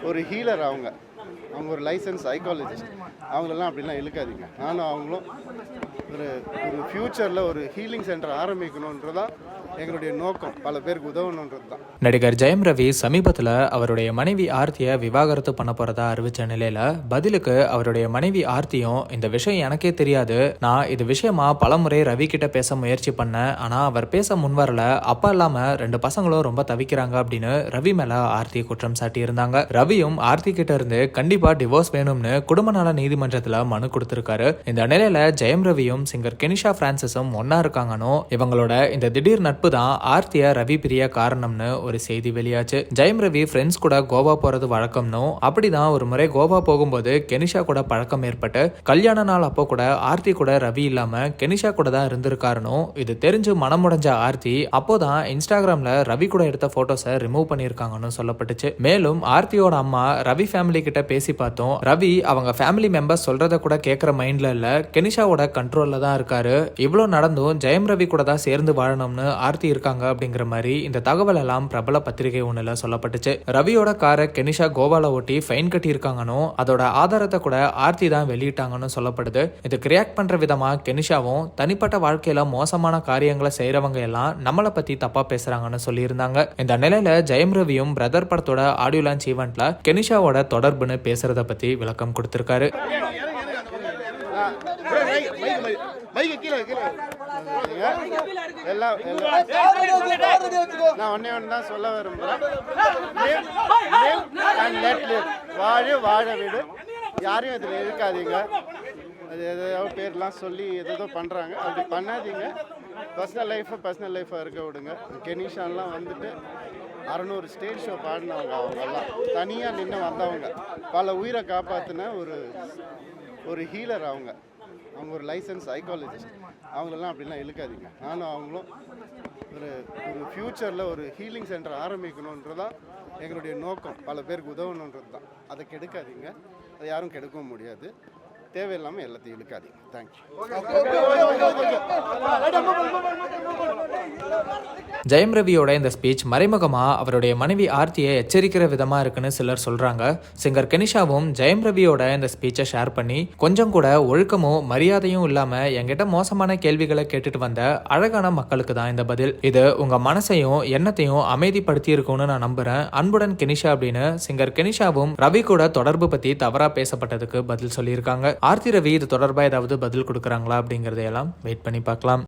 ஒரு ஹீலர் அவங்க ஒரு லைசன்ஸ் சைக்காலஜிஸ்ட். அவங்களெல்லாம் அப்படிலாம் இழுக்காதீங்க. நானும் அவங்களும் ஒரு ஒரு ஃப்யூச்சரில் ஒரு ஹீலிங் சென்டர் ஆரம்பிக்கணுன்றதான் எங்களுடைய நோக்கம். பல பேருக்கு உதவணுன்றது தான். நடிகர் ஜெயம் ரவி சமீபத்தில் அவருடைய மனைவி ஆர்த்தியை விவாகரத்து பண்ண போறதா அறிவிச்ச நிலையில பதிலுக்கு அவருடைய மனைவி ஆர்த்தியும் இந்த விஷயம் எனக்கே தெரியாது, நான் இது விஷயமா பலமுறை ரவி கிட்ட பேச முயற்சி பண்ணேன், ஆனா அவர் பேச முன்வரல, அப்பா இல்லாம 2 பசங்களும் ரொம்ப தவிக்கிறாங்க அப்படின்னு ரவி மேல ஆர்த்தி குற்றம் சாட்டி இருந்தாங்க. ரவியும் ஆர்த்தி கிட்ட இருந்து கண்டிப்பா டிவோர்ஸ் வேணும்னு குடும்ப நல நீதிமன்றத்துல மனு கொடுத்திருக்காரு. இந்த நிலையில ஜெயம் ரவியும் சிங்கர் கெனிஷா பிரான்சிஸும் ஒன்னா இருக்காங்கன்னு, இவங்களோட இந்த திடீர் நட்பு தான் ஆர்த்தியா ரவி பிரிய காரணம்னு ஒரு செய்தி வெளியாச்சு. ஜெயம் ரவி ஃப்ரெண்ட்ஸ் கூட கோவா போறது வழக்கம்னு, அப்படிதான் ஒரு முறை கோவா போகும்போது கெனிஷா கூட பழக்கம் ஏற்பட்டு கல்யாண நாள் அப்போ கூட ஆர்த்தி கூட ரவி இல்லாம கெனிஷா கூட தான் இருந்திருக்காருன்னு இது தெரிஞ்சு மனமுடைஞ்ச ஆர்த்தி அப்போதான் இன்ஸ்டாகிராம்ல ரவி கூட எடுத்த போட்டோஸை ரிமூவ் பண்ணிருக்காங்கன்னு சொல்லப்பட்டுச்சு. மேலும் ஆர்த்தியோட அம்மா ரவி ஃபேமிலி கிட்ட பேசி பார்த்தோம், ரவி அவங்க ஃபேமிலி மெம்பர்ஸ் சொல்றத கூட கேட்கிற மைண்ட்ல இல்ல, கெனிஷாவோட கண்ட்ரோல்ல தான் இருக்காரு, இவ்வளவு நடந்தும் ஜெயம் ரவி கூட தான் சேர்ந்து வாழணும்னு ஆர்த்தி இருக்காங்க அப்படிங்கிற மாதிரி இந்த தகவல் எல்லாம் பிரபல பத்திரிகை ஒண்ணுல சொல்லப்பட்டுச்சு. ரவியோட காரை கெனிஷா கோவால ஓட்டி ஃபைன் கட்டி இருக்காங்கன்னு, அதோட ஆதாரத்தை கூட ஆர்த்தி தான் வெளியிட்டாங்கன்னு சொல்லப்படுது. இதுக்கு ரியாக்ட் பண்ற விதமா கெனிஷாவும் தனிப்பட்ட வாழ்க்கையில மோசமான காரியங்களை செய்யறவங்க எல்லாம் நம்மளை பத்தி தப்பா பேசுறாங்கன்னு சொல்லியிருந்தாங்க. இந்த நிலையில ஜெயம் ரவியும் பிரதர் படத்தோட ஆடியோ லான்ச் ஈவென்ட்ல கெனிஷாவோட தொடர்புன்னு பேசுறத பத்தி விளக்கம் கொடுத்திருக்காரு. நான் ஒன்னே ஒன்று தான் சொல்ல விரும்புகிறேன். வாழ வீடு, யாரையும் இதில் இருக்காதீங்க. அது எதையோ பேர்லாம் சொல்லி எதோ பண்ணுறாங்க, அப்படி பண்ணாதீங்க. பர்சனல் லைஃபாக இருக்க விடுங்க. கெனிஷாலாம் வந்துட்டு 600 ஸ்டேஜ் ஷோ பாடினவங்க, அவங்கெல்லாம் தனியாக நின்று வந்தவங்க, பல உயிரை காப்பாற்றின ஒரு ஹீலர் அவங்க ஒரு லைசன்ஸ் சைக்காலஜிஸ்ட். அவங்களெல்லாம் அப்படிலாம் இழுக்காதீங்க. நானும் அவங்களும் ஒரு ஃப்யூச்சரில் ஒரு ஹீலிங் சென்டர் ஆரம்பிக்கணுன்றதான் எங்களுடைய நோக்கம். பல பேருக்கு உதவணுன்றது தான். அதை கெடுக்காதீங்க, அதை யாரும் கெடுக்கவும் முடியாது. தேவையில்லாமல் எல்லாத்தையும் இழுக்காதீங்க. தேங்க்யூ. ஜெயம் ரவியோட இந்த ஸ்பீச் மறைமுகமா அவருடைய மனைவி ஆர்த்தியை எச்சரிக்கிற விதமா இருக்குன்னு சிலர் சொல்றாங்க. சிங்கர் கெனிஷாவும் ஜெயம் ரவியோட இந்த ஸ்பீச்சை ஷேர் பண்ணி, கொஞ்சம் கூட ஒழுக்கமும் மரியாதையும் இல்லாம என்கிட்ட மோசமான கேள்விகளை கேட்டுட்டு வந்த அழகான மக்களுக்கு தான் இந்த பதில். இது உங்க மனசையும் எண்ணத்தையும் அமைதிப்படுத்தி இருக்கும்னு நான் நம்புறேன். அன்புடன் கெனிஷா அப்படின்னு சிங்கர் கெனிஷாவும் ரவி கூட தொடர்பு பத்தி தவறா பேசப்பட்டதுக்கு பதில் சொல்லியிருக்காங்க. ஆர்த்தி ரவி இது தொடர்பா ஏதாவது பதில் கொடுக்கறாங்களா அப்படிங்கறதையெல்லாம் வெயிட் பண்ணி பார்க்கலாம்.